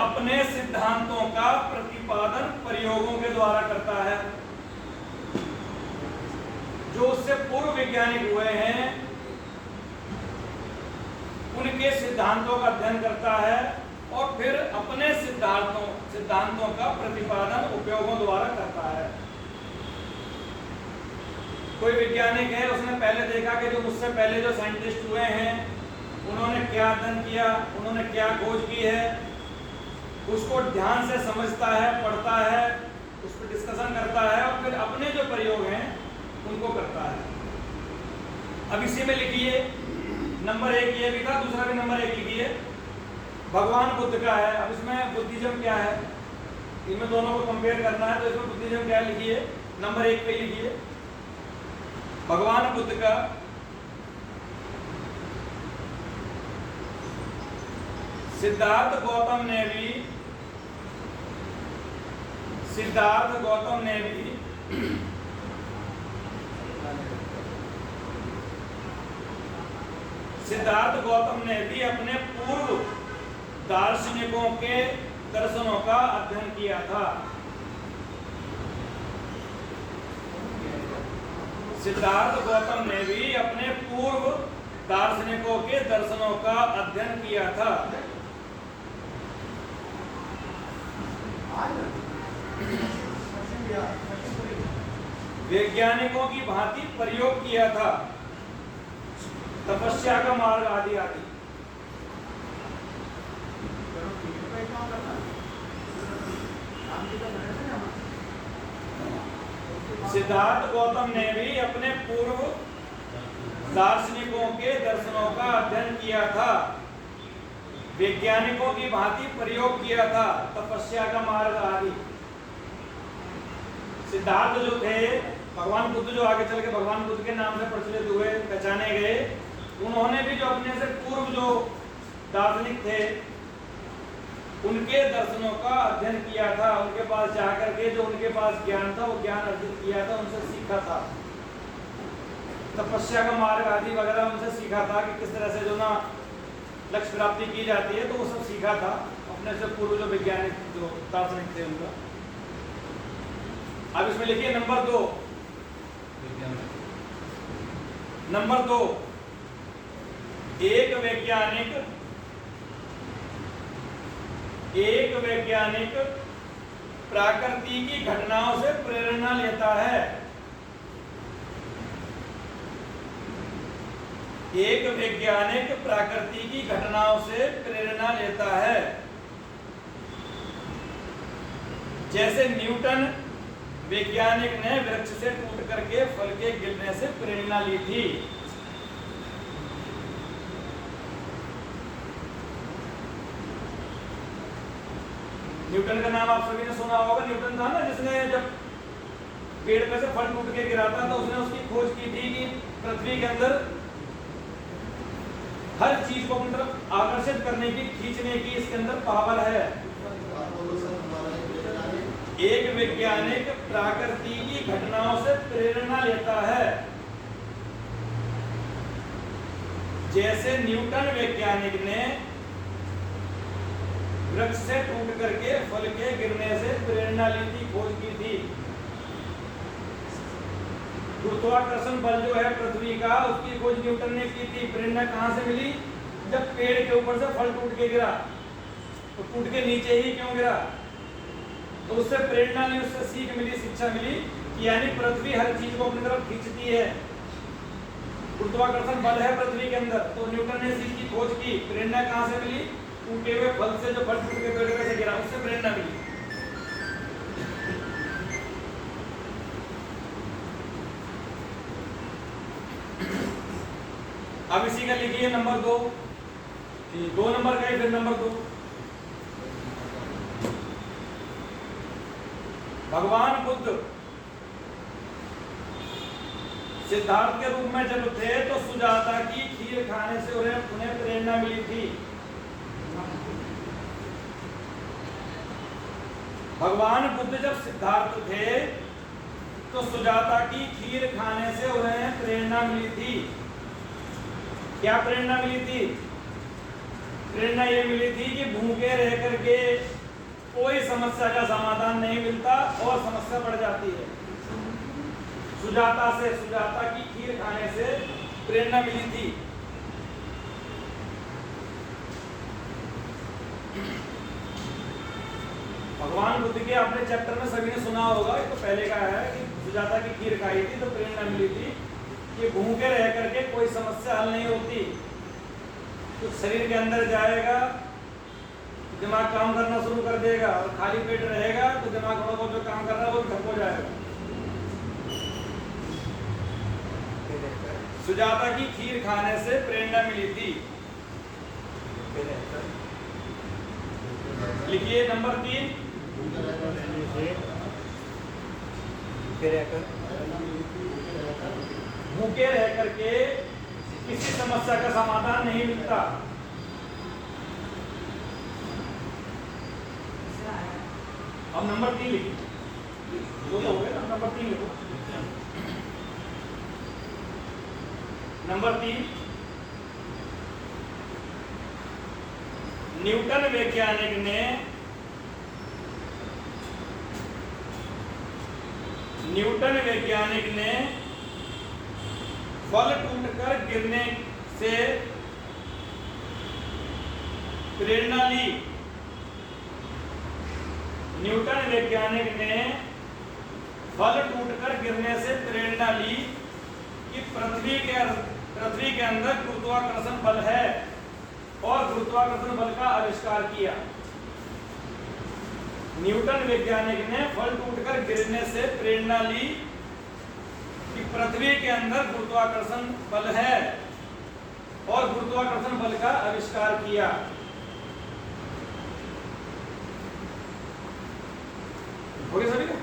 अपने सिद्धांतों का प्रतिपादन प्रयोगों के द्वारा करता है। जो उससे पूर्व वैज्ञानिक हुए हैं उनके सिद्धांतों का अध्ययन करता है और फिर अपने सिद्धांतों का प्रतिपादन उपयोगों द्वारा करता है। कोई वैज्ञानिक है, उसने पहले देखा कि जो मुझसे पहले जो साइंटिस्ट हुए हैं उन्होंने क्या अध्ययन किया, उन्होंने क्या खोज की है, उसको ध्यान से समझता है, पढ़ता है, उस पर डिस्कशन करता है और फिर अपने जो प्रयोग हैं उनको करता है। अब इसी में लिखिए, नंबर 1 ये भी था, दूसरा भी नंबर 1 लिखिए। भगवान बुद्ध का है। अब इसमें बुद्धिज्म क्या है, इनमें दोनों को कंपेयर करना है, तो इसमें बुद्धिज्म क्या लिखिए, नंबर 1 पे लिखिए भगवान बुद्ध का सिद्धार्थ गौतम ने भी अपने पूर्व दार्शनिकों के दर्शनों का अध्ययन किया था। सिद्धार्थ गौतम ने भी अपने पूर्व दार्शनिकों के दर्शनों का अध्ययन किया था। वैज्ञानिकों की भांति प्रयोग किया था, तपस्या का मार्ग आदि आदि। सिद्धार्थ गौतम ने भी अपने पूर्व दार्शनिकों के दर्शनों का अध्ययन किया था, वैज्ञानिकों की भांति प्रयोग किया था, तपस्या का मार्ग आदि। सिद्धार्थ जो थे, भगवान बुद्ध जो आगे चल के भगवान बुद्ध के नाम से प्रचलित हुए, पहचाने गए, उन्होंने भी जो अपने से पूर्व जो दार्शनिक थे उनके दर्शनों का अध्ययन किया था। उनके पास जाकर के जो उनके पास ज्ञान था वो ज्ञान अर्जित किया था, उनसे सीखा था, तपस्या का मार्ग आदि वगैरह उनसे सीखा था कि किस तरह से जो ना लक्ष्य प्राप्ति की जाती है, तो वो सब सीखा था अपने से पूर्व जो वैज्ञानिक जो दार्शनिक थे उनका। अब इसमें लिखिए नंबर 2, एक वैज्ञानिक प्रकृति की घटनाओं से प्रेरणा लेता है। एक वैज्ञानिक प्रकृति की घटनाओं से प्रेरणा लेता है। जैसे न्यूटन वैज्ञानिक ने वृक्ष से टूट करके फल के गिरने से प्रेरणा ली थी। न्यूटन का नाम आप सभी ने सुना होगा। न्यूटन था ना जिसने जब पेड़ पे से फल टूट के गिरा था तो उसने उसकी खोज की थी कि पृथ्वी के अंदर हर चीज को अपनी तरफ आकर्षित करने की, खींचने की इसके अंदर पावर है। एक वैज्ञानिक प्रकृति की घटनाओं से प्रेरणा लेता है। जैसे न्यूटन वैज्ञानिक ने वृक्ष से टूट करके फल के गिरने से प्रेरणा ली थी, खोज की थी। गुरुत्वाकर्षण बल जो है पृथ्वी का, उसकी खोज न्यूटन ने की थी। प्रेरणा कहां से मिली? जब पेड़ के ऊपर से फल टूट के गिरा, तो टूट के नीचे ही क्यों गिरा? तो उससे प्रेरणा ली, उससे सीख मिली, शिक्षा मिली कि यानी पृथ्वी हर चीज को अपनी तरफ खींचती है। गुरुत्वाकर्षण बल है पृथ्वी के अंदर, तो न्यूटन ने इसी की खोज की। प्रेरणा कहां से मिली? टूटे हुए फल से, जो फल टूट के पेड़ पे से गिरा, उससे प्रेरणा मिली। अब इसी का लिखिए नंबर 2, 2 नंबर का ही फिर नंबर 2। भगवान बुद्ध सिद्धार्थ के रूप में जब थे तो सुजाता की खीर खाने से उन्हें प्रेरणा मिली थी। भगवान बुद्ध जब सिद्धार्थ थे तो सुजाता की खीर खाने से उन्हें प्रेरणा मिली थी। क्या प्रेरणा मिली थी? प्रेरणा ये मिली थी कि भूखे रह करके कोई समस्या का समाधान नहीं मिलता और समस्या बढ़ जाती है। सुजाता की खीर खाने से प्रेरणा मिली थी। भगवान बुद्ध के अपने चैप्टर में सभी ने सुना होगा, ये तो पहले का है कि सुजाता की खीर खाई थी तो प्रेरणा मिली थी कि भूखे रह करके कोई समस्या हल नहीं होती। तो शरीर के अंदर जाएगा, दिमाग काम करना शुरू कर देगा, और खाली पेट रहेगा तो दिमाग को जो काम कर रहा है वो ठप हो जाएगा। सुजाता की खीर खाने से प्रेरणा मिली थी। लिखिए नंबर 3, भूखे रह करके किसी समस्या का समाधान नहीं मिलता। अब नंबर 3 लिखिए, दो तो हो गए ना, नंबर 3 लिखो। नंबर 3, न्यूटन वैज्ञानिक ने फल टूटकर गिरने से प्रेरणा ली। न्यूटन वैज्ञानिक ने फल टूटकर गिरने से प्रेरणा ली कि पृथ्वी के अंदर गुरुत्वाकर्षण बल है और गुरुत्वाकर्षण बल का आविष्कार किया। न्यूटन वैज्ञानिक ने फल टूटकर गिरने से प्रेरणा ली कि पृथ्वी के अंदर गुरुत्वाकर्षण बल है और गुरुत्वाकर्षण बल का आविष्कार किया। हो गया सभी का?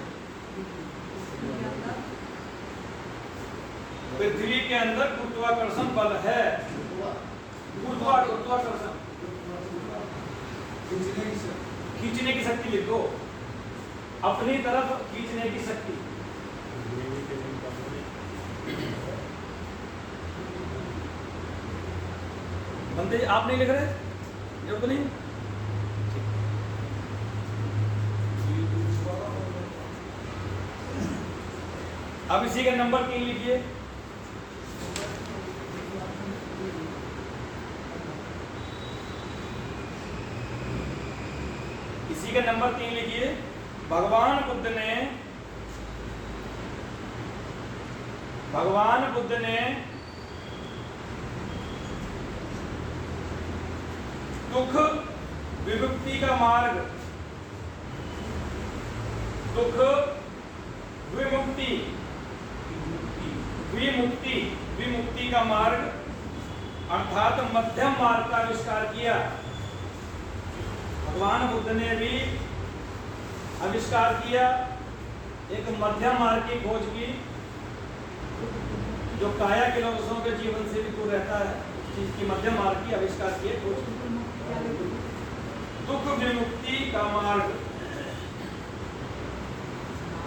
पृथ्वी के अंदर गुरुत्वाकर्षण बल है। गुरुत्वाकर्षण खींचने की शक्ति लिख दो, अपनी तरफ खींचने की शक्ति। बंदे आप नहीं लिख रहे, जरूरत नहीं। अब इसी का नंबर 3 लिखिए। इसी का नंबर 3 लिखिए। भगवान बुद्ध ने दुख विमुक्ति का मार्ग, विमुक्ति का मार्ग अर्थात मध्यम मार्ग का आविष्कार किया। भगवान बुद्ध ने भी आविष्कार किया, एक मध्यम मार्ग की खोज की जो काया के लोगों के जीवन से भी दूर रहता है, उस चीज की मध्यम मार्ग की आविष्कार किए, खोज की। दुख विमुक्ति का मार्ग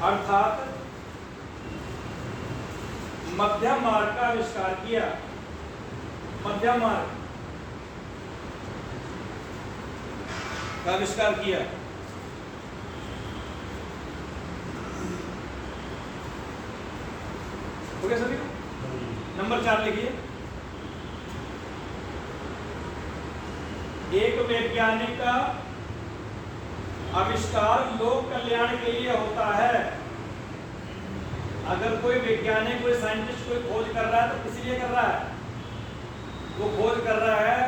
अर्थात मध्यम मार्ग का आविष्कार किया। मध्यम मार्ग का आविष्कार किया। हो गया सभी? नंबर 4 लिखिए। एक वैज्ञानिक का आविष्कार लोक कल्याण के लिए होता है। अगर कोई वैज्ञानिक, कोई साइंटिस्ट कोई खोज कर रहा है तो किस लिए कर रहा है? वो खोज कर रहा है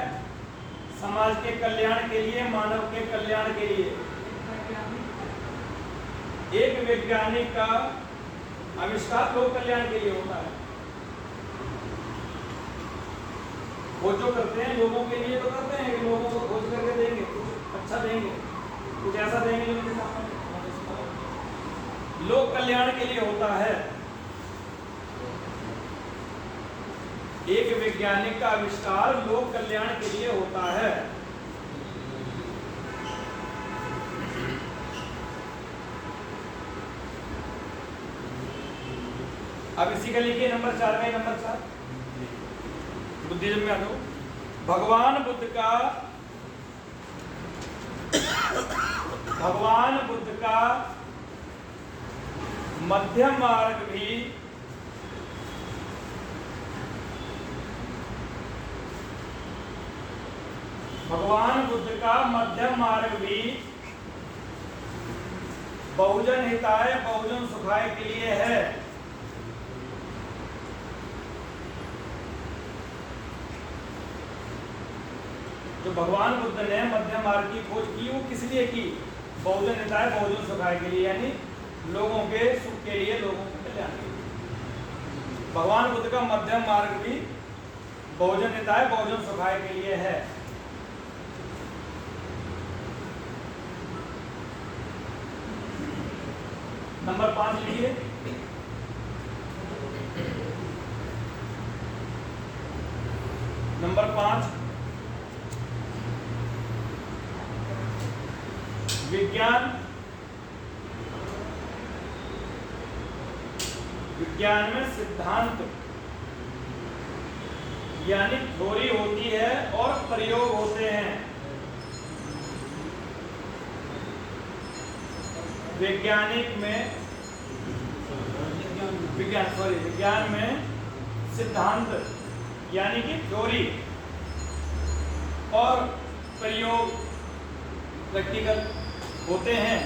समाज के कल्याण के लिए, मानव के कल्याण के लिए। एक वैज्ञानिक का आविष्कार लोक कल्याण के लिए होता है। खोज जो करते हैं लोगों के लिए तो करते हैं कि लोगों को खोज करके देंगे, कुछ अच्छा देंगे, कुछ ऐसा देंगे लोक कल्याण के लिए होता है। एक वैज्ञानिक का आविष्कार लोक कल्याण के लिए होता है। अब इसी का लिखिए नंबर 4 का, नंबर 4 बुद्धिज्म में आ जाओ। भगवान बुद्ध का भगवान बुद्ध का मध्यम मार्ग भी बहुजन हिताय बहुजन सुखाय के लिए है। जो भगवान बुद्ध ने मध्यम मार्ग की खोज की वो किस लिए की? बहुजन हिताय बहुजन सुखाय के लिए, यानी लोगों के सुख के लिए, लोगों के कल्याण के लिए। भगवान बुद्ध का मध्यम मार्ग भी बहुजन हिताय बहुजन सुखाय के लिए है। नंबर 5 लिखिए। नंबर 5, विज्ञान में सिद्धांत यानी थ्योरी होती है और प्रयोग होते हैं। विज्ञान में सिद्धांत यानी कि थ्योरी और प्रयोग प्रैक्टिकल होते हैं।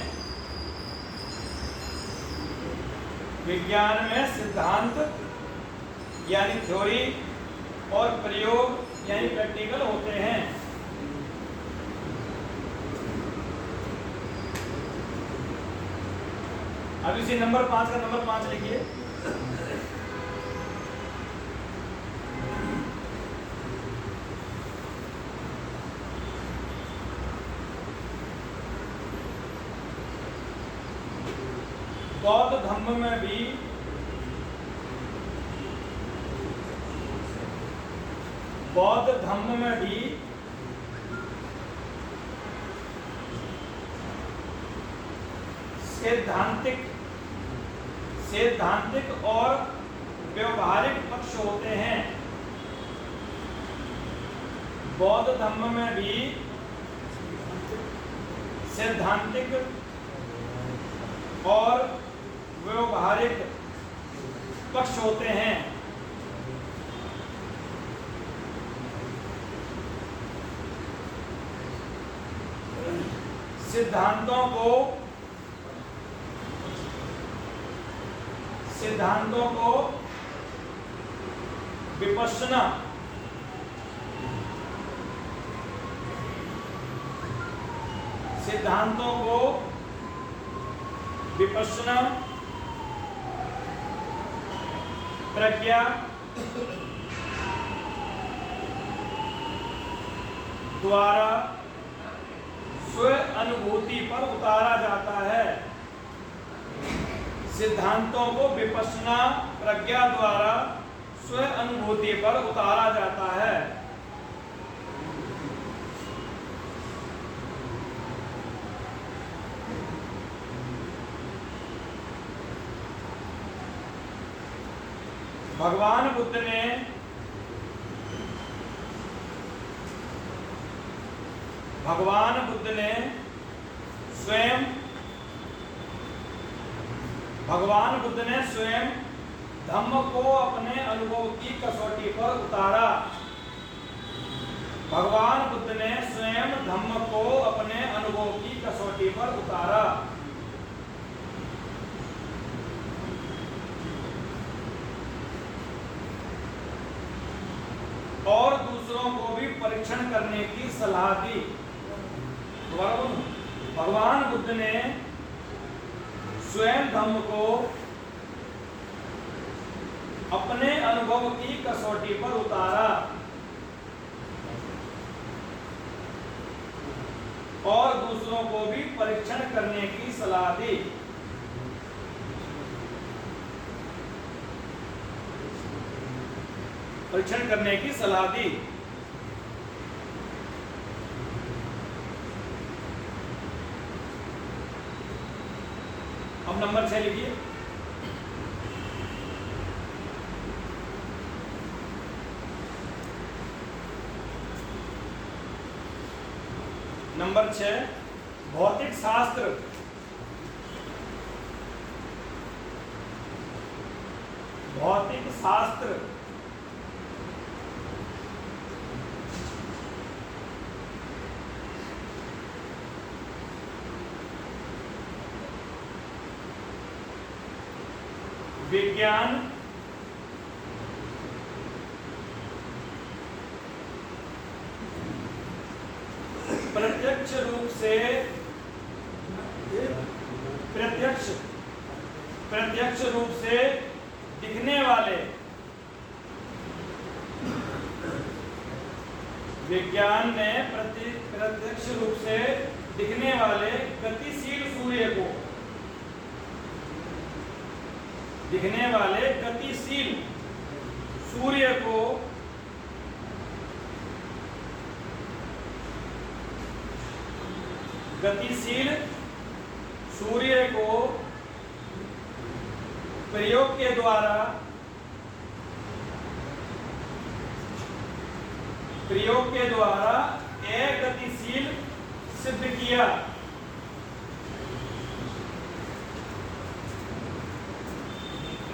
विज्ञान में सिद्धांत यानी थ्योरी और प्रयोग यानी प्रैक्टिकल होते हैं। अब इसी नंबर 5 का नंबर 5 लिखिए। बौद्ध धर्म में भी सैद्धांतिक और व्यवहारिक पक्ष होते हैं। बौद्ध धर्म में भी सैद्धांतिक और व्यवहारिक पक्ष होते हैं। सिद्धांतों को विपश्यना प्रज्ञा द्वारा स्व अनुभूति पर उतारा जाता है। सिद्धांतों को विपश्यना प्रज्ञा द्वारा स्व अनुभूति पर उतारा जाता है। भगवान बुद्ध ने स्वयं धम्म को अपने अनुभव की कसौटी पर उतारा। भगवान बुद्ध ने स्वयं धम्म को अपने अनुभव की कसौटी पर उतारा। और दूसरों को भी परीक्षण करने की सलाह दी। भगवान बुद्ध ने स्वयं धम्म को अपने अनुभव की कसौटी पर उतारा और दूसरों को भी परीक्षण करने की सलाह दी। परीक्षण करने की सलाह दी। अब नंबर 6 लिखिए। नंबर 6, भौतिक शास्त्र भौतिक शास्त्र विज्ञान प्रत्यक्ष रूप से प्रत्यक्ष रूप से दिखने वाले विज्ञान ने प्रत्यक्ष रूप से दिखने वाले गतिशील सूर्य को गतिशील सूर्य को प्रयोग के द्वारा अगतिशील सिद्ध किया।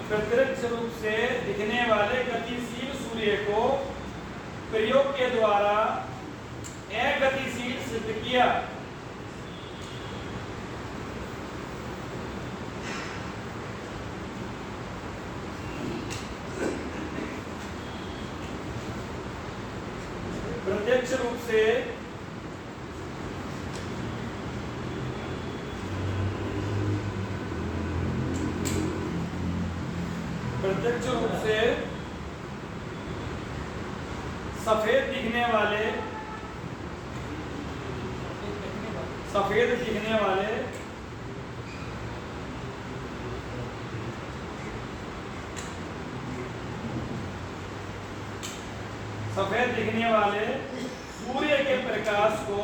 प्रत्यक्ष रूप से दिखने वाले गतिशील सूर्य को प्रयोग के द्वारा अगतिशील सिद्ध किया। प्रत्यक्ष रूप से सफेद दिखने वाले सूर्य के प्रकाश को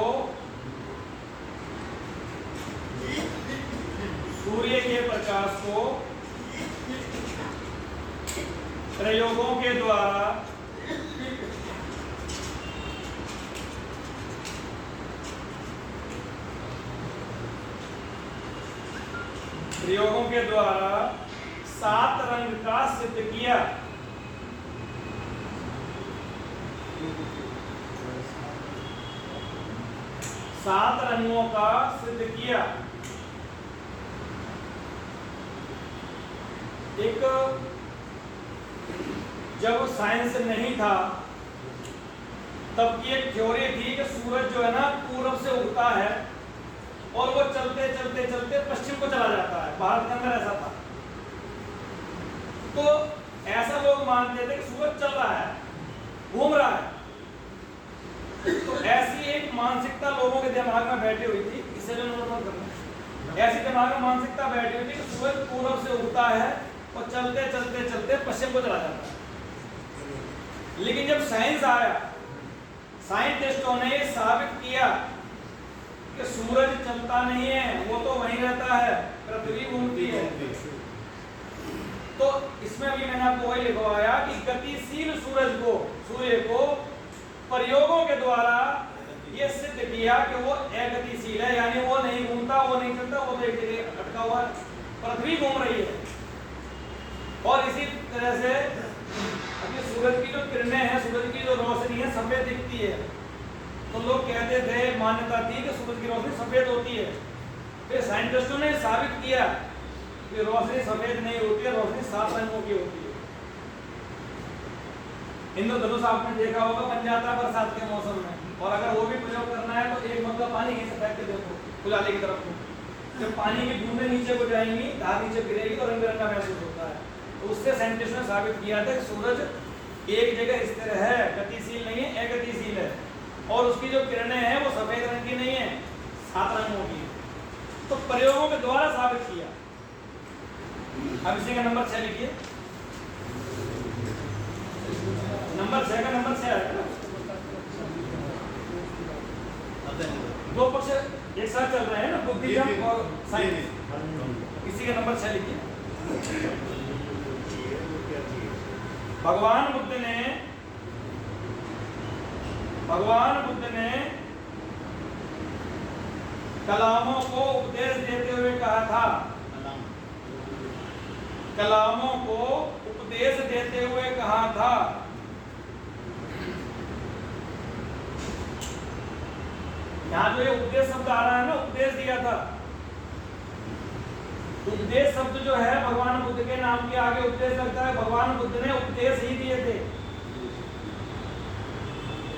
प्रयोगों के द्वारा सात रंग का सिद्ध किया। सात रंगों का सिद्ध किया। एक जब साइंस नहीं था तब की एक थ्योरी थी कि सूरज जो है ना पूरब से उगता है और वो चलते चलते चलते पश्चिम को चला जाता है। भारत के अंदर ऐसा था। तो ऐसा लोग मानते थे कि सूरज चल रहा है, घूम रहा है। तो ऐसी एक मानसिकता लोगों के दिमाग में बैठी हुई थी। इसे जो नोट करना, ऐसी दिमाग में मानसिकता बैठी हुई थी कि सूरज पूरब से उगता है और चलते चलते चलते पश्चिम को चला जाता है। लेकिन जब साइंस आया, साइंटिस्टों ने साबित किया कि सूरज चलता नहीं है, वो तो वहीं रहता है, पृथ्वी घूमती है। तो इसमें भी मैंने आपको वही लिखवाया कि गतिशील सूर्य को प्रयोगों के द्वारा ये सिद्ध किया कि वो अगतिशील है, यानी वो नहीं घूमता, वो नहीं चलता, वो तो एक जगह अटका हुआ है। पृथ्वी घूम रही है। और इसी तरह से अभी सूरज की जो किरणें हैं, सूरज की जो रोशनी है, सफेद दिखती है। तो लोग कहते थे, मान्यता थी कि सूरज की रोशनी सफेद होती है। फिर साइंटिस्टों ने साबित किया कि रोशनी सफेद नहीं होती है, रोशनी सात रंगों की होती है। इंद्रधनुष आपने देखा होगा, बन जाता है बरसात के मौसम में। और अगर वो भी प्रयोग करना है तो एक मतलब पानी की सफेद के देखो उजाले की तरफ को, जब पानी की बूंदें नीचे को जाएंगी, धार नीचे गिरेगी तो रंग बिरंगा महसूस होता है। तो उससे साइंटिस्ट ने साबित किया था कि सूरज एक जगह स्थिर है, गतिशील नहीं है, अगतिशील है। और उसकी जो किरणें हैं वो सफेद रंग की नहीं है, सात रंगों की। तो प्रयोगों के द्वारा साबित किया। अब इसी का नंबर 6 लिखिए। नंबर 6 का नंबर 6 है ना। दो पक्ष एक साथ चल रहे हैं ना, बुद्धिज्म और साइंस। इसी का नंबर 6 लिखिए। भगवान बुद्ध ने कलामों को उपदेश देते हुए कहा था। कलामों को उपदेश देते हुए कहा था। यहां जो ये उपदेश शब्द आ रहा है ना, उपदेश दिया था। उपदेश शब्द जो है भगवान बुद्ध के नाम के आगे उपदेश लगता है। भगवान बुद्ध ने उपदेश ही दिए थे,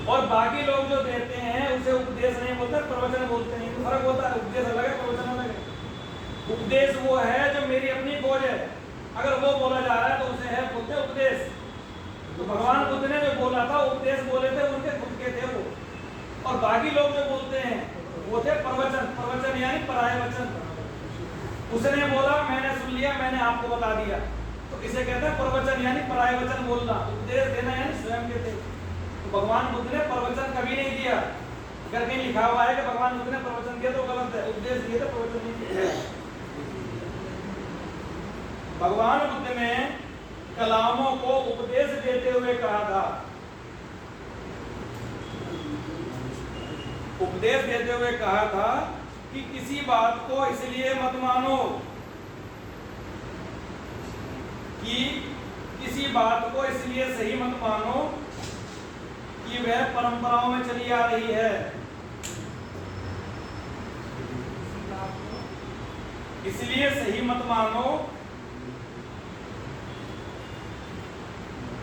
और बाकी लोग जो देते हैं उसे उपदेश नहीं बोलते, प्रवचन बोलते हैं। तो फर्क होता है, उपदेश अलग है, प्रवचन अलग है। उपदेश वो है जो मेरी अपनी खोज है, अगर वो बोला जा रहा है तो उसे है बोलते उपदेश। तो भगवान बुद्ध ने जो बोला था उपदेश बोले थे, उनके खुद के थे वो, और बाकी लोग जो बोलते हैं वो थे प्रवचन। प्रवचन यानी पराय वचन। उसने बोला, मैंने सुन लिया, मैंने आपको बता दिया, तो इसे कहते हैं प्रवचन यानी पराय वचन बोलना। उपदेश देना यानी स्वयं के थे। तो भगवान बुद्ध ने प्रवचन कभी नहीं दिया। अगर कहीं लिखा हुआ है कि भगवान बुद्ध ने प्रवचन दिया तो गलत है। उपदेश दिए तो प्रवचन नहीं दिया। भगवान बुद्ध ने कलामों को उपदेश देते हुए कहा था। उपदेश देते हुए कहा था कि किसी बात को इसलिए मत मानो कि किसी बात को इसलिए सही मत मानो कि वह परंपराओं में चली आ रही है। इसलिए सही मत मानो,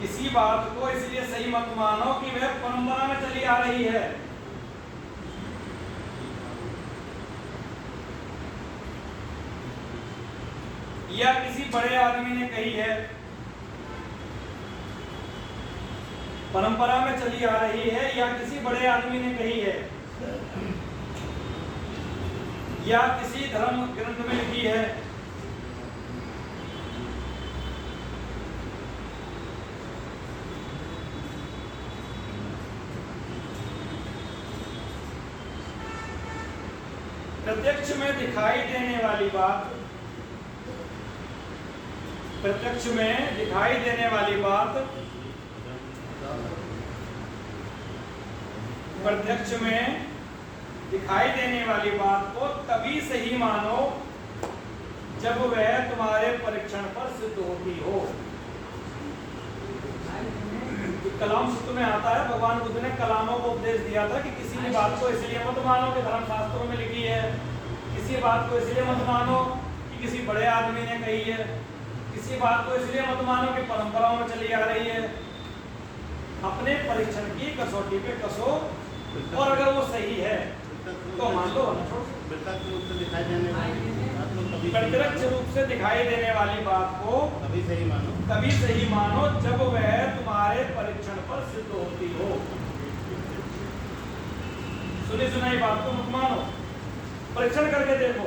किसी बात को इसलिए सही मत मानो कि वह परंपरा में चली आ रही है। या किसी बड़े आदमी ने कही है, परंपरा में चली आ रही है, या किसी बड़े आदमी ने कही है, या किसी धर्म ग्रंथ में लिखी है। प्रत्यक्ष में दिखाई देने वाली बात, प्रत्यक्ष में दिखाई देने वाली बात, प्रत्यक्ष में दिखाई देने वाली बात को तभी सही मानो जब वह तुम्हारे परीक्षण पर सिद्ध होती हो। कलाम सूत्र में आता है, भगवान बुद्ध ने कलामों को उपदेश दिया था कि किसी भी बात को इसलिए मत मानो कि धर्मशास्त्रों में लिखी है, किसी बात को इसलिए मत मानो कि किसी बड़े आदमी ने कही है, किसी बात को इसलिए मत मानो कि परंपराओं में चली आ रही है। अपने परीक्षण की कसौटी पे कसो, और अगर वो सही है तो मान लो, प्रत्यक्ष रूप से दिखाई देने वाली बात को कभी सही मानो जब वह तुम्हारे परीक्षण पर सिद्ध होती हो। सुनी सुनाई बात को मत मानो, परीक्षण करके देखो,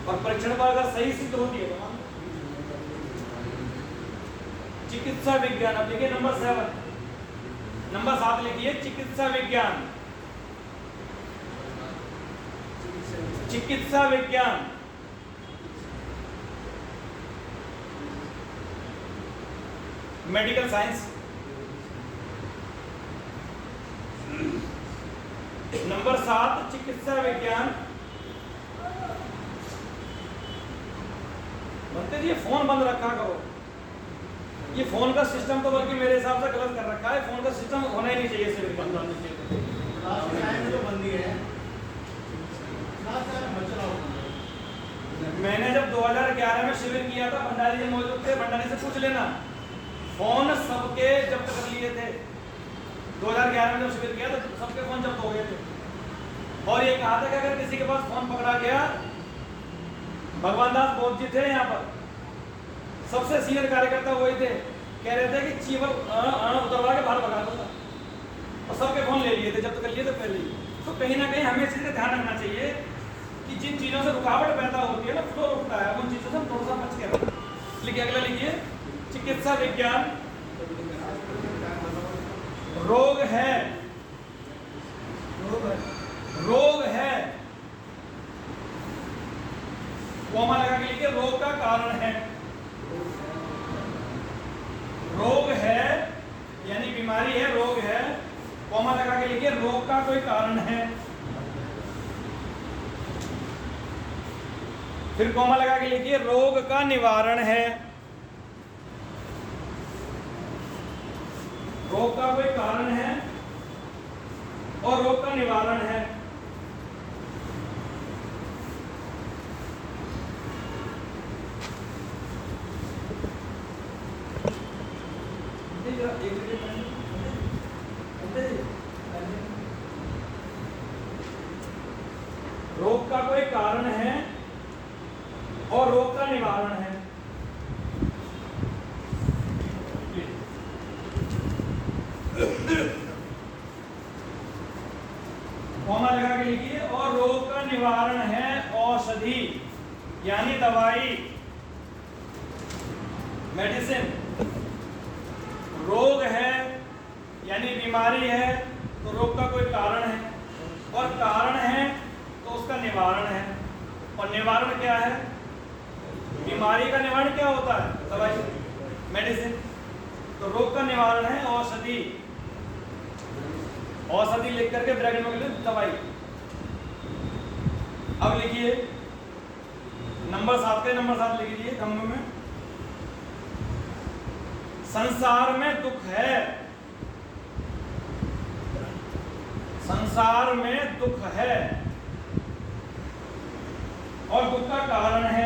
और परीक्षण पर अगर सही सिद्ध होती है तो मान लो। चिकित्सा विज्ञान, अब लिखिए नंबर 7, नंबर 7 लिखिए, चिकित्सा विज्ञान। चिकित्सा विज्ञान मेडिकल साइंस। नंबर 7 चिकित्सा विज्ञान। बनते जी, फोन बंद रखा करो। ये फोन का सिस्टम तो बल्कि मेरे हिसाब से गलत कर रखा है। फोन का सिस्टम होना ही नहीं चाहिए, सिर्फ बंद होना चाहिए। तो बंदी है। मैंने जब 2011 में शिविर किया था, भंडारी जी मौजूद थे, भंडारी से पूछ लेना, फोन सबके जब्त कर लिए थे। 2011 में जब शिविर किया था तो सबके फोन जब्त हो गए थे, और ये कहा था कि अगर किसी के पास फोन पकड़ा गया, भगवान दास बोध जी थे यहाँ पर, सबसे सीनियर कार्यकर्ता वही थे, कह रहे थे कि चीवल उतरवा के बाहर भगा दूंगा, और सबके फोन ले लिए थे, जब्त कर लिए थे पहले ही। तो कहीं ना कहीं हमें इस चीज़ का ध्यान रखना चाहिए कि जिन चीज़ों से रुकावट पैदा होती है ना, फ्लो रुकता है, उन चीज़ों से हम थोड़ा सा बच के रखें। लिखिए, अगला लिखिए, चिकित्सा विज्ञान। रोग है, रोग है, कोमा लगा के लिखिए, रोग का कारण है। रोग है यानी बीमारी है, रोग है, कॉमा लगा के लिखिए रोग का कोई कारण है, फिर कॉमा लगा के लिखिए रोग का निवारण है। रोग का कोई कारण है और रोग का निवारण है। रोग का कोई कारण है और रोग का निवारण है। कॉमा लगा के लिखिए और रोग का निवारण है औषधि यानी दवाई, मेडिसिन। रोग है यानी बीमारी है तो रोग का कोई कारण है, और कारण है तो उसका निवारण है। और निवारण क्या है? बीमारी का निवारण क्या होता है? दवाई, मेडिसिन। तो रोग का निवारण है औषधि। औषधि लिख करके ब्रैकेट में लिखिए दवाई। अब लिखिए नंबर 7 के नंबर 7 लिख लीजिए खंभ में। संसार में दुख है, संसार में दुख है और दुख का कारण है।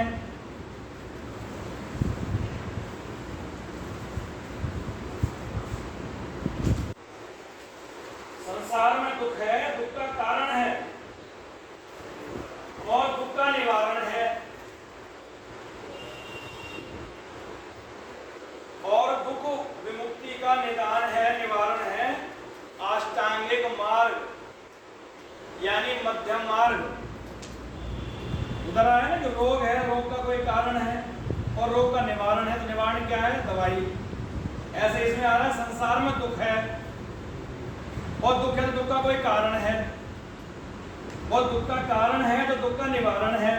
संसार में दुख है, दुख का कारण है और दुख का निवारण है। और दुख विमुक्ति का निदान है, निवारण है अष्टांगिक मार्ग यानी मध्यम मार्ग। उधर आया ना कि रोग है, रोग का कोई कारण है और रोग का निवारण है, तो निवारण क्या है? दवाई। ऐसे इसमें आ रहा है संसार में दुख है और दुख है तो दुख का कोई कारण है, और दुख का कारण है तो दुख का निवारण है।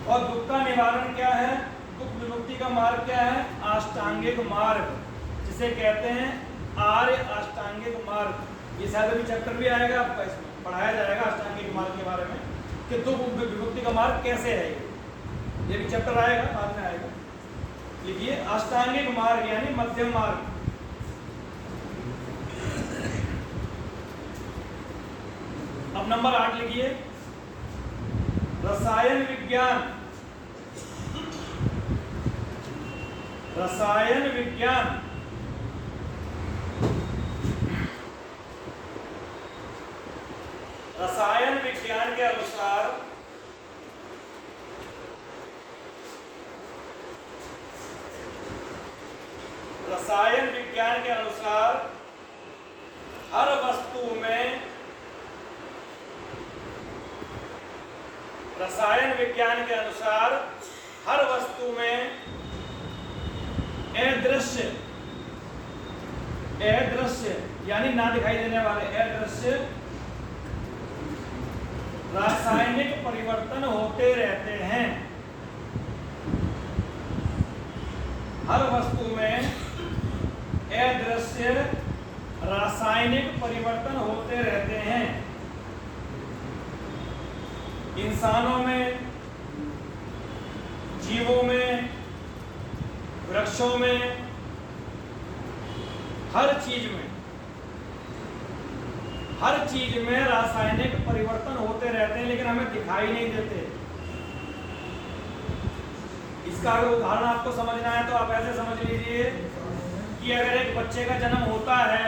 और दुख का निवारण क्या है? दुख विमुक्ति का मार्ग क्या है? अष्टांगिक मार्ग, जिसे कहते हैं आर्य अष्टांगिक मार्ग। ये शायद अभी चैप्टर भी आएगा, आपका इसमें पढ़ाया जाएगा अष्टांगिक मार्ग के बारे में कि दुख विमुक्ति का मार्ग कैसे है। ये भी चैप्टर आएगा, बाद में आएगा। लिखिए अष्टांगिक मार्ग यानी मध्यम मार्ग। अब नंबर 8 लिखिए रसायन विज्ञान। रसायन विज्ञान रसायन विज्ञान के अनुसार रसायन विज्ञान के अनुसार हर वस्तु में रसायन विज्ञान के अनुसार हर वस्तु में अदृश्य, अदृश्य यानी ना दिखाई देने वाले, अदृश्य रासायनिक परिवर्तन होते रहते हैं। हर वस्तु में अदृश्य रासायनिक परिवर्तन होते रहते हैं। इंसानों में, जीवों में, वृक्षों में, हर चीज में रासायनिक परिवर्तन होते रहते हैं, लेकिन हमें दिखाई नहीं देते। इसका अगर उदाहरण आपको समझना है तो आप ऐसे समझ लीजिए कि अगर एक बच्चे का जन्म होता है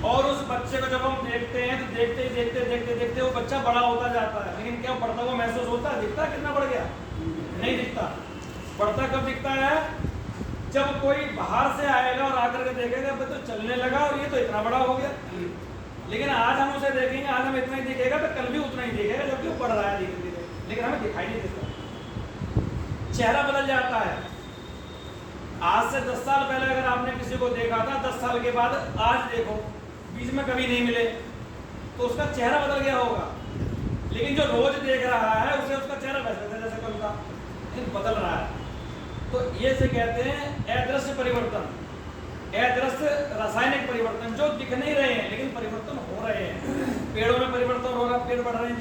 और उस बच्चे को जब हम देखते हैं तो देखते देखते वो बच्चा बड़ा होता जाता है, लेकिन क्या बढ़ता हुआ महसूस होता है? दिखता है कितना बढ़ गया? नहीं दिखता। बढ़ता कब दिखता है? जब कोई बाहर से आएगा और आकर के देखेगा तो चलने लगा और ये तो इतना बड़ा हो गया। लेकिन आज हम उसे देखेंगे, आज हम इतना ही दिखेगा तो कल भी उतना ही दिखेगा, जबकि वो बढ़ रहा है धीरे धीरे, लेकिन हमें दिखाई नहीं देता। चेहरा बदल जाता है। आज से 10 साल पहले अगर आपने किसी को देखा था, 10 साल के बाद आज देखो, बीच में कभी नहीं मिले, तो उसका चेहरा बदल गया होगा। लेकिन जो रोज देख रहा है उसे उसका चेहरा वैसा था जैसे कल था, लेकिन बदल रहा है। तो ये से कहते हैं अदृश्य परिवर्तन। अदृश्य रासायनिक परिवर्तन जो दिख नहीं रहे हैं लेकिन परिवर्तन हो रहे हैं। पेड़ों में परिवर्तन हो रहा है, पेड़ बढ़ रहे हैं।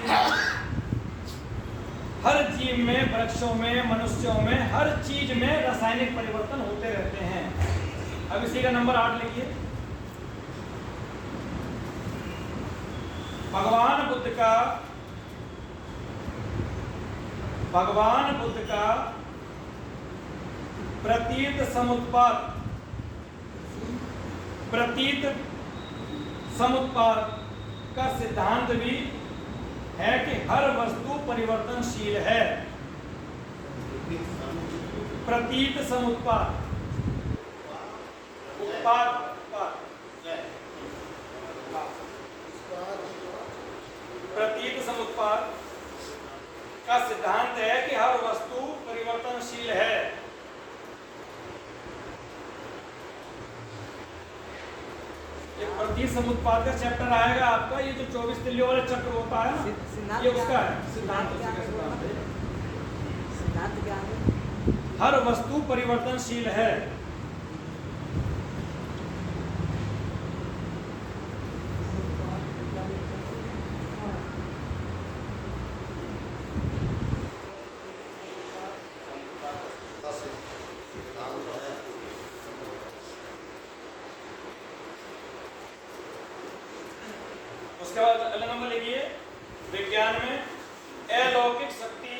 हर जीव में, वृक्षों में, मनुष्यों में, हर चीज में रासायनिक परिवर्तन होते रहते हैं। अब इसी का नंबर 8 लिखिए। भगवान बुद्ध का प्रतीत समुत्पाद का सिद्धांत भी है कि हर वस्तु परिवर्तनशील है। प्रतीत समुत्पाद, उत्पाद प्रतीत समुत्पाद का सिद्धांत है कि हर वस्तु परिवर्तनशील है। प्रतीत समुत्पाद का चैप्टर आएगा आपका, ये जो 24 तिल्यों वाला चक्र होता है ना, ये उसका है सिद्धांत। सिद्धांत क्या है? हर वस्तु परिवर्तनशील है। उसके बाद अगला नंबर लिखिए। विज्ञान में अलौकिक शक्ति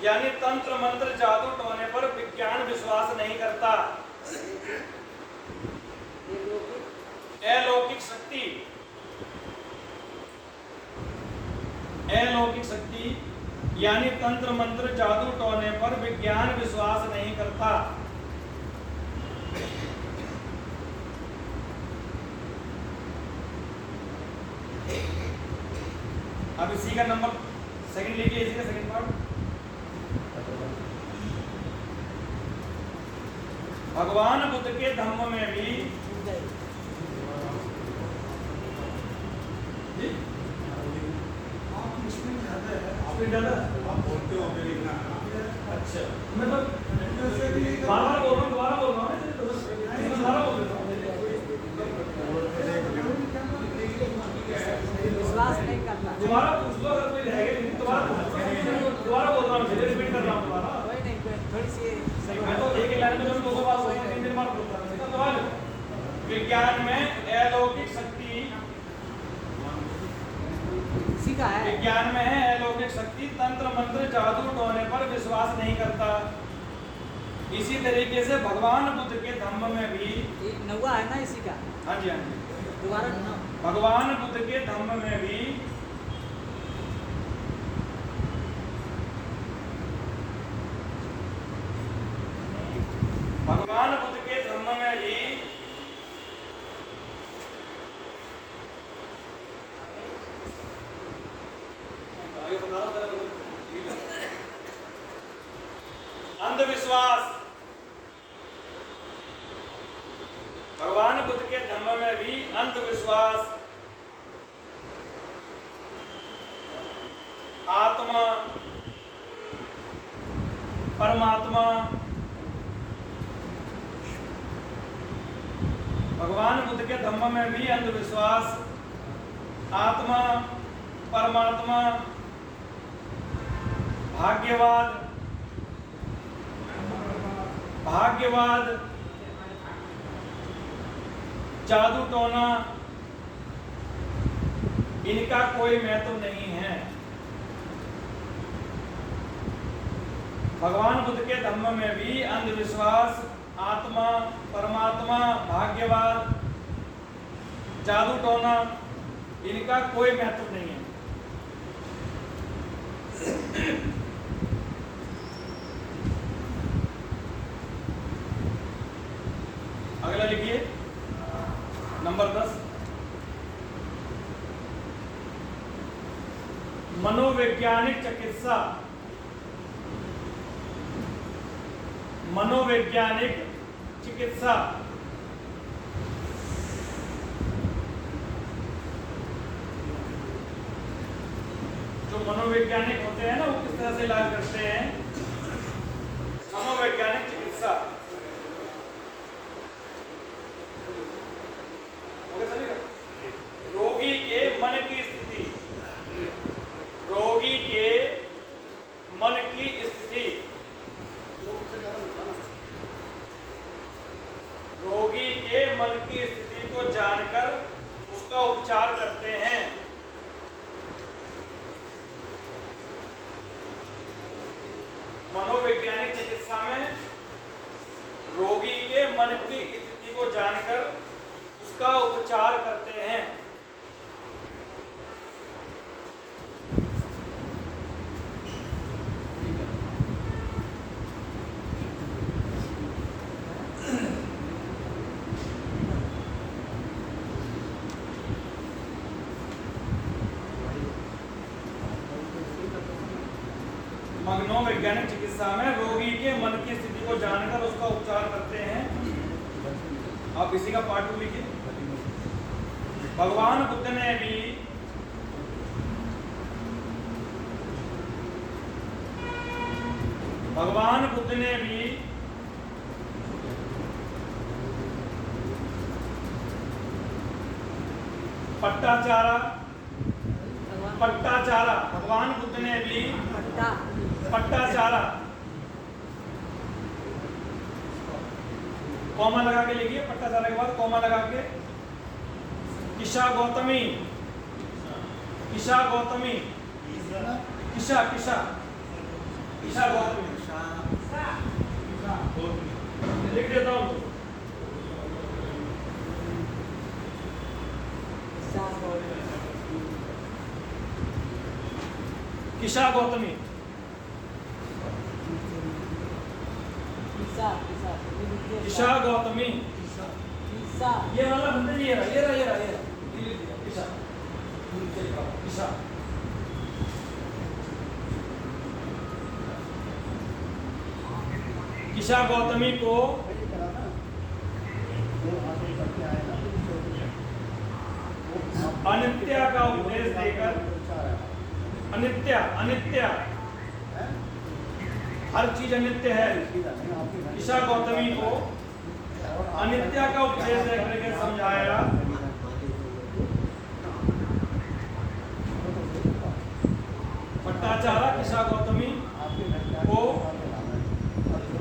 यानी तंत्र मंत्र जादू टोने पर विज्ञान विश्वास नहीं करता। अलौकिक शक्ति यानी तंत्र मंत्र जादू टोने पर विज्ञान विश्वास नहीं करता। अब इसी का नंबर सेकंड लिखिए, इसी का सेकंड पार्ट। भगवान बुद्ध के धम्म में भी आप बोलते हो हमें लिखना। अच्छा, मैं तो बार-बार बोल रहा हूँ, दोबारा बोल रहा हूँ, दोबारा बोल रहा हूँ। विश्वास नहीं करना। दोबारा पूछ लो अगर कोई रहेगा, दोबारा बोल रहा हूँ, रिपीट कर रहा हूँ दोबारा। कोई नहीं, थोड़ी सी मैं तो एक लाइन में दो बार बोल रहा हूँ, 3 बार बोलता हूँ। दोबारा विज्ञान में अलौकिक शक्ति, सीखा है। विज्ञान में है अलौकिक शक्ति, तंत्र मंत्र जादू टोने पर विश्वास नहीं करता। इसी तरीके से भगवान बुद्ध के धम्म में भी एक नौवा है ना इसी का। हाँ जी, हाँ जी, दोबारा ना। भगवान बुद्ध के धम्म में भी अंधविश्वास, भगवान बुद्ध के धम्म में भी अंधविश्वास, आत्मा, परमात्मा, भगवान बुद्ध के धम्म में भी अंधविश्वास, आत्मा, परमात्मा, भाग्यवाद, जादू टोना, इनका कोई महत्व नहीं है। भगवान बुद्ध के धम्म में भी अंधविश्वास, आत्मा, परमात्मा, भाग्यवाद, जादू टोना, इनका कोई महत्व नहीं है। अगला लिखिए नंबर 10, मनोवैज्ञानिक चिकित्सा। मनोवैज्ञानिक चिकित्सा जो मनोवैज्ञानिक होते हैं ना, वो किस तरह से इलाज करते हैं। मनोवैज्ञानिक चिकित्सा, रोगी के मन की स्थिति, रोगी के मन की स्थिति, रोगी के मन की स्थिति को जानकर उसका उपचार करते हैं। मनोवैज्ञानिक चिकित्सा में रोगी के मन की स्थिति को जानकर उसका उपचार करते हैं। मनोवैज्ञानिक चिकित्सा में रोगी के मन की स्थिति को जानकर उसका उपचार करते हैं। आप इसी का पार्ट 2 लिखिए। भगवान बुद्ध ने भी पट्टाचारा, भगवान बुद्ध ने भी पट्टाचारा, कॉमा लगा के लिखिए, पट्टाचारा के बाद कॉमा लगा के, किशा गौतमी, किशा गौतमी, किशा किशा किशा गौतमी, लिख देता हूँ। किशा गौतमी, किशा गौतमी, ये वाला बंदे ये रहा किशा, किशा, किशा गौतमी को अनित्य का उपदेश देकर, अनित्य अनित्य हर चीज अनित्य है, किशा गौतमी को अनित्य का उपदेश देकर के समझाया। पट्टाचारा किशा गौतमी को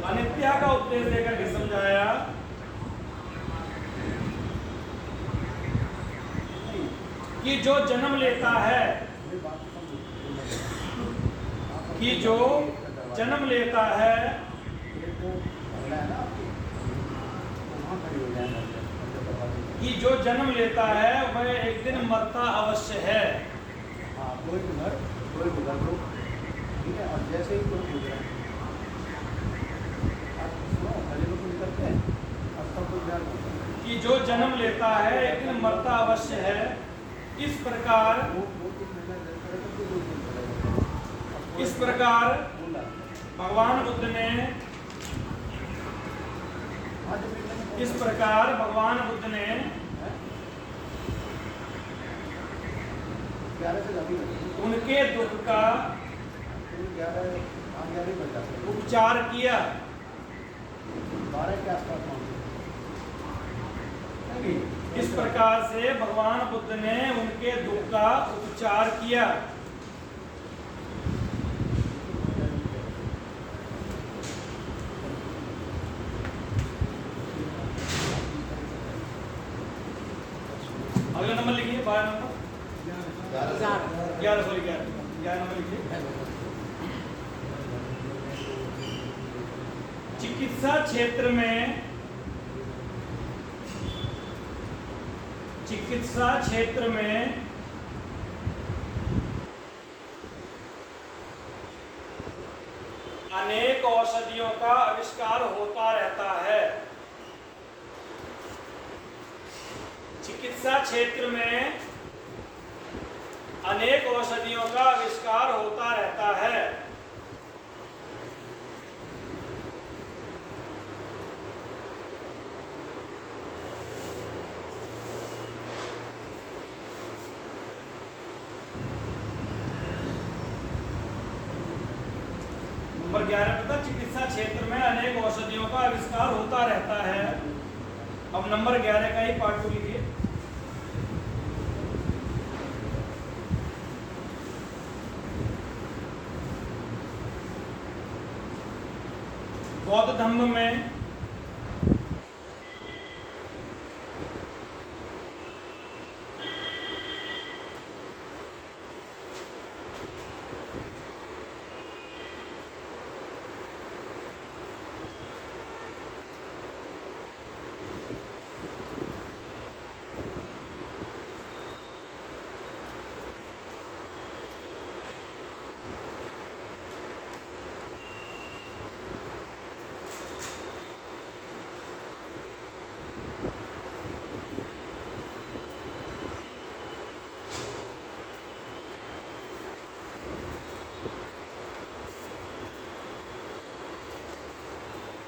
अनित्य का उपदेश देकर के समझाया कि जो जन्म लेता है, कि जो जन्म लेता है कि जो जन्म लेता है वह एक दिन मरता अवश्य है। जैसे ही कि जो जन्म लेता है एक दिन मरता अवश्य है। इस प्रकार भगवान बुद्ध ने उनके दुख का उपचार किया। इस प्रकार से भगवान बुद्ध ने उनके दुख का उपचार किया। अगला नंबर लिखिए, 12 नंबर, 11 नंबर लिखिए। चिकित्सा क्षेत्र में अनेक औषधियों का आविष्कार होता रहता है। चिकित्सा क्षेत्र में अनेक औषधियों का आविष्कार होता रहता है। नंबर 11 पे था चिकित्सा क्षेत्र में अनेक औषधियों का आविष्कार होता रहता है। अब नंबर 11 का ही पार्ट 2 लिखिए। बौद्ध धर्म में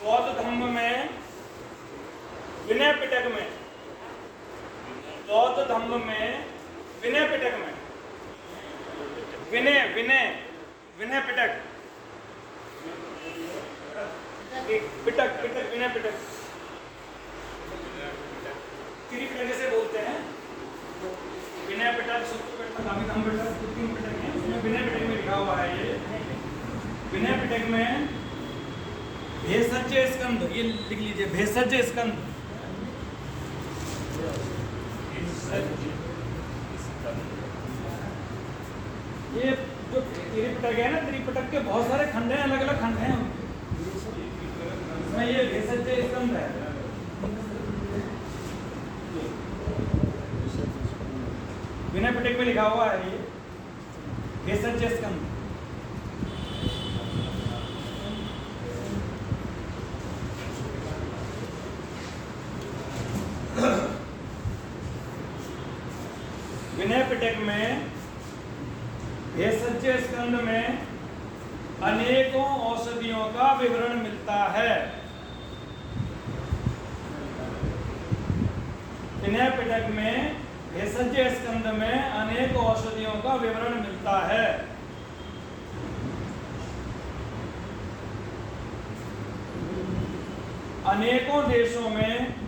बौद्ध धर्म में विनय पिटक में, बौद्ध धर्म में विनय पिटक में, विनय विनय विनय पिटक, पिटक पिटक विनय पिटक, त्रिपिटक जैसे बोलते हैं। विनय पिटक, सूत्र पिटक, अभिधम्म पिटक, कृत्रिम पिटक है। उसमें विनय पिटक में लिखा हुआ है। ये विनय पिटक में भेषज स्कंद, ये लिख लीजिए, भेषज स्कंद। ये जो त्रिपिटक है ना, त्रिपिटक के बहुत सारे खंड हैं, अलग अलग खंड हैं। इसमें ये भेषज स्कंद है। विनय पिटक में लिखा हुआ है ये भेषज स्कंद। विनय पिटक में भेषज स्कंद में अनेकों औषधियों का विवरण मिलता है। विनय पिटक में भेषज स्कंद में अनेक औषधियों का विवरण मिलता है। अनेकों देशों में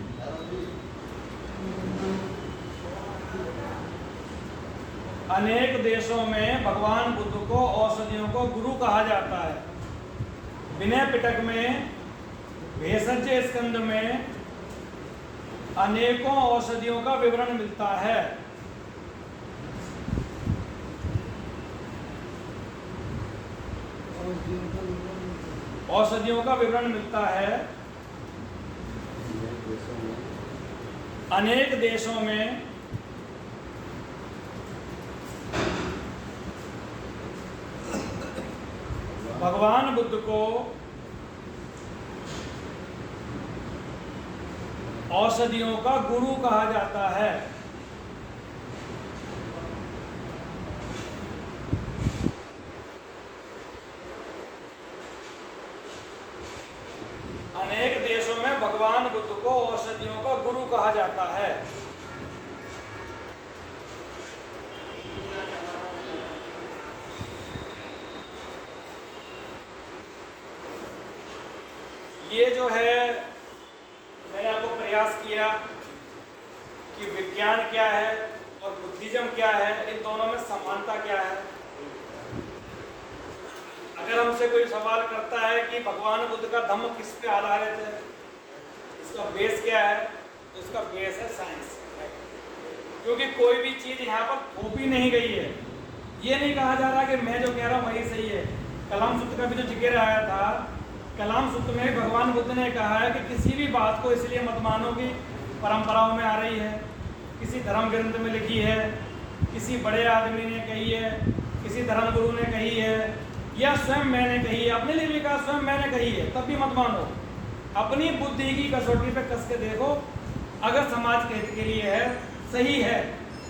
अनेक देशों में भगवान बुद्ध को औषधियों को गुरु कहा जाता है। विनय पिटक में भेषज स्कंद में अनेकों औषधियों का विवरण मिलता है। औषधियों का विवरण मिलता है। अनेक देशों में भगवान बुद्ध को औषधियों का गुरु कहा जाता है। अनेक देशों में भगवान बुद्ध को औषधियों का गुरु कहा जाता है। ये जो है, मैंने आपको प्रयास किया कि विज्ञान क्या है और बुद्धिज्म क्या है, इन दोनों में समानता क्या है। अगर हमसे कोई सवाल करता है कि भगवान बुद्ध का धम्म किस पे आधारित है, इसका बेस क्या है, तो इसका बेस है साइंस। क्योंकि कोई भी चीज यहाँ पर थोपी नहीं गई है। ये नहीं कहा जा रहा कि मैं जो कह रहा हूँ वही सही है। कलाम सूत्र का भी जो जिक्र आया था, कलाम सूत्र में भगवान बुद्ध ने कहा है कि किसी भी बात को इसलिए मत मानो कि परंपराओं में आ रही है, किसी धर्म ग्रंथ में लिखी है, किसी बड़े आदमी ने कही है, किसी धर्म गुरु ने कही है, या स्वयं मैंने कही है। अपने लिए भी कहा स्वयं मैंने कही है, तब भी मत मानो। अपनी बुद्धि की कसौटी पे कस के देखो, अगर समाज के हित के लिए है, सही है,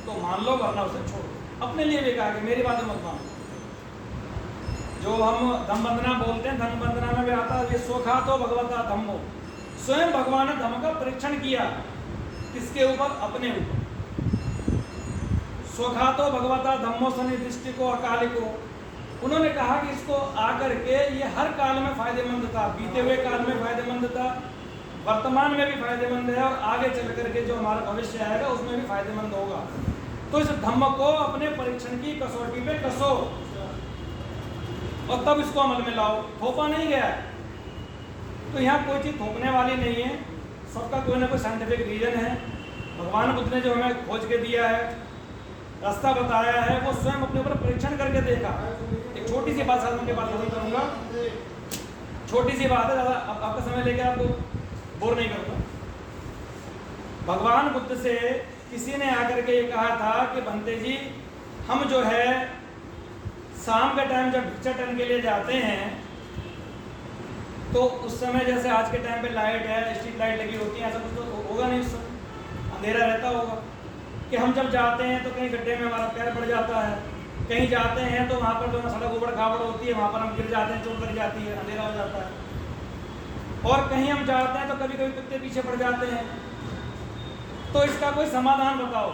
तो मान लो, वरना उसे छोड़ो। अपने लिए भी कहा कि मेरी बातें मत मानो। जो हम धम्म वंदना बोलते हैं, धम्म वंदना में भी आता है ये स्वखातो भगवता धम्मो। स्वयं भगवान ने धम्म का परीक्षण किया, किसके ऊपर? अपने ऊपर। स्वखातो भगवता धम्मो सन्निधिष्टि को अकालिको, उन्होंने कहा कि इसको आकर के ये हर काल में फायदेमंद था, बीते हुए काल में फायदेमंद था, वर्तमान में भी फायदेमंद है और आगे चल करके जो हमारा भविष्य आएगा उसमें भी फायदेमंद होगा। तो इस धम्म को अपने परीक्षण की कसौटी पे कसो और तब इसको अमल में लाओ। थोपा नहीं गया है। तो यहाँ कोई चीज़ थोपने वाली नहीं है, सबका कोई ना कोई साइंटिफिक रीजन है। भगवान बुद्ध ने जो हमें खोज के दिया है, रास्ता बताया है, वो स्वयं अपने ऊपर परीक्षण करके देखा। एक छोटी सी बात साथ में बात नहीं करूँगा, छोटी सी बात है, ज़्यादा आपका समय लेके आपको बोर नहीं करूँगा। भगवान बुद्ध से किसी ने आकर के ये कहा था कि बंते जी, हम जो है शाम के टाइम जब भिक्षाटन के लिए जाते हैं तो उस समय जैसे आज के टाइम पे लाइट है, स्ट्रीट लाइट लगी होती है, ऐसा कुछ तो होगा नहीं, उस समय अंधेरा रहता होगा कि हम जब जाते हैं तो कहीं गड्ढे में हमारा पैर पड़ जाता है, कहीं जाते हैं तो वहाँ पर जो सड़क उबड़ खाबड़ होती है, वहाँ पर हम गिर जाते हैं, चोट लग जाती है, अंधेरा हो जाता है। और कहीं हम जाते हैं तो कभी कभी कुत्ते पीछे पड़ जाते हैं। तो इसका कोई समाधान बताओ।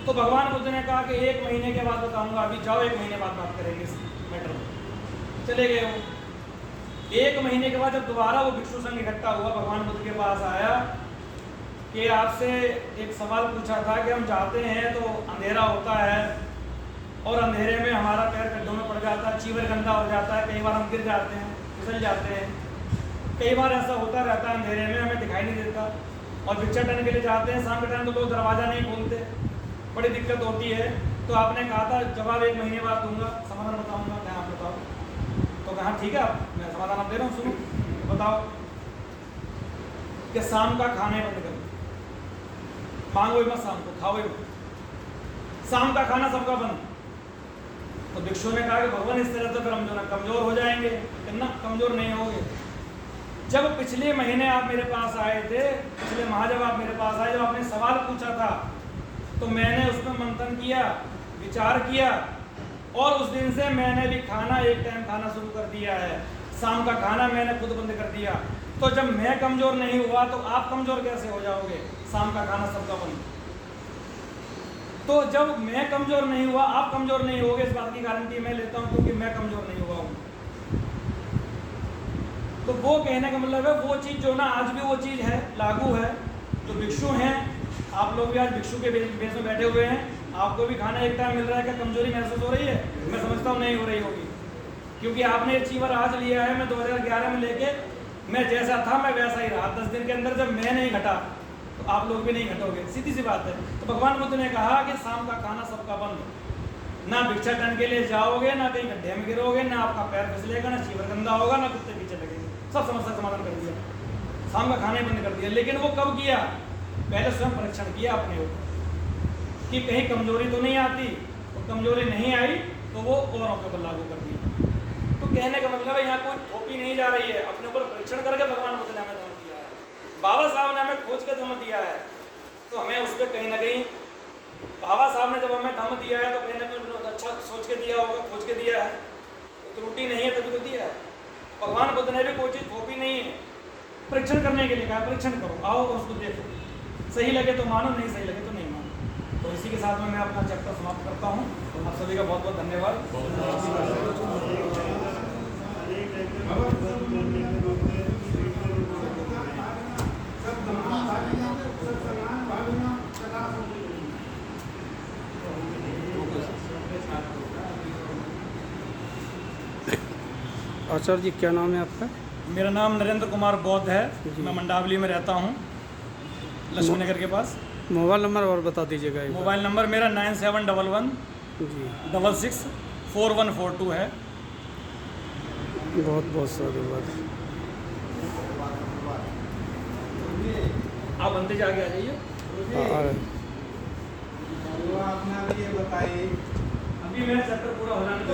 तो भगवान बुद्ध ने कहा कि 1 महीने के बाद बताऊंगा, अभी जाओ 1 महीने बाद बात करेंगे इस मैटर में। चले गए वो। 1 महीने के बाद जब दोबारा वो भिक्षु संघ इकट्ठा हुआ, भगवान बुद्ध के पास आया कि आपसे एक सवाल पूछा था कि हम जाते हैं तो अंधेरा होता है और अंधेरे में हमारा पैर गड्ढों में पड़ जाता है, चीवर गंदा हो जाता है, कई बार हम गिर जाते हैं, फिसल जाते हैं, कई बार ऐसा होता रहता है, अंधेरे में हमें दिखाई नहीं देता। और भिक्षाटन के लिए जाते हैं शाम के टाइम तो लोग दरवाज़ा नहीं खोलते, बड़ी दिक्कत होती है। तो आपने कहा था जवाब 1 महीने बाद दूंगा, समाधान बताऊंगा, क्या आप बताओ। तो कहा ठीक है, मैं समाधान आप दे रहा हूँ, सुनो बताओ कि शाम का खाना बंद करो, मांगो ही मत, शाम को खाओ ही मत, शाम का खाना सबका बंद। तो भिक्षु ने कहा कि भगवान इस तरह तो फिर हम जो ना कमज़ोर हो जाएंगे, कितना कमज़ोर नहीं होगे। जब पिछले महीने आप मेरे पास आए थे, पिछले माह जब आप मेरे पास आए, जब आपने सवाल पूछा था तो मैंने उसमें मंथन किया, विचार किया और उस दिन से मैंने भी खाना 1 टाइम खाना शुरू कर दिया है। शाम का खाना मैंने खुद बंद कर दिया। तो जब मैं कमज़ोर नहीं हुआ तो आप कमज़ोर कैसे हो जाओगे? शाम का खाना सबका बंद। तो जब मैं कमज़ोर नहीं हुआ आप कमज़ोर नहीं होगे, इस बात की गारंटी मैं लेता हूँ, क्योंकि मैं कमज़ोर नहीं हुआ हूँ। तो वो कहने का मतलब है वो चीज़ जो ना आज भी वो चीज़ है, लागू है। जो भिक्षु हैं, आप लोग भी आज भिक्षु के बेस में बैठे हुए हैं, आपको भी खाना 1 टाइम मिल रहा है, क्या कमजोरी महसूस हो रही है? मैं समझता हूँ नहीं हो रही होगी, क्योंकि आपने ये चीवर आज लिया है। मैं 2011 में लेके मैं जैसा था मैं वैसा ही रहा। 10 दिन के अंदर जब मैं नहीं घटा तो आप लोग भी नहीं घटोगे, सीधी सी बात है। तो भगवान बुद्ध ने कहा कि शाम का खाना सबका बंद, ना भिक्षाटन के लिए जाओगे, ना कहीं गड्ढे में गिरोगे, ना आपका पैर फिसलेगा, ना चीवर गंदा होगा, ना कुत्ते पीछे लगेंगे। सब समस्या समाधान कर दिया, शाम का खाना ही बंद कर दिया। लेकिन वो कब किया? पहले स्वयं परीक्षण किया अपने ऊपर कि कहीं कमजोरी तो नहीं आती, और कमजोरी नहीं आई तो वो औरों के ऊपर लागू कर दिया। तो कहने का मतलब है यहाँ कोई थोपी नहीं जा रही है, अपने ऊपर परीक्षण करके भगवान बुद्ध ने हमें दम दिया है, बाबा साहब ने हमें खोज के दम दिया है। तो हमें उस पर कहीं ना कहीं बाबा साहब ने जब हमें दम दिया है तो कहीं ना कहीं अच्छा सोच के दिया होगा, खोज के दिया है, तो त्रुटि नहीं है तभी तो दिया है। भगवान बुद्ध ने भी कोई चीज़ थोपी नहीं है, परीक्षण करने के लिए कहा, परीक्षण करो, आओ उसको देखो, सही लगे तो मानो, नहीं सही लगे तो नहीं मानो। तो इसी के साथ में मैं अपना चैप्टर समाप्त करता हूँ। आप सभी का बहुत बहुत धन्यवाद। आचार्य जी क्या नाम है आपका? मेरा नाम नरेंद्र कुमार बौद्ध है, मैं मंडावली में रहता हूँ, लक्ष्मी नगर के पास। मोबाइल नंबर और बता दीजिएगा। मोबाइल नंबर मेरा 9711 जी 664142 है। बहुत बहुत धन्यवाद। आप बनते जाके आ जाइए। अभी मेरा चैप्टर पूरा हो जाने दो,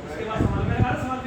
उसके बाद सवाल मेरा सवाल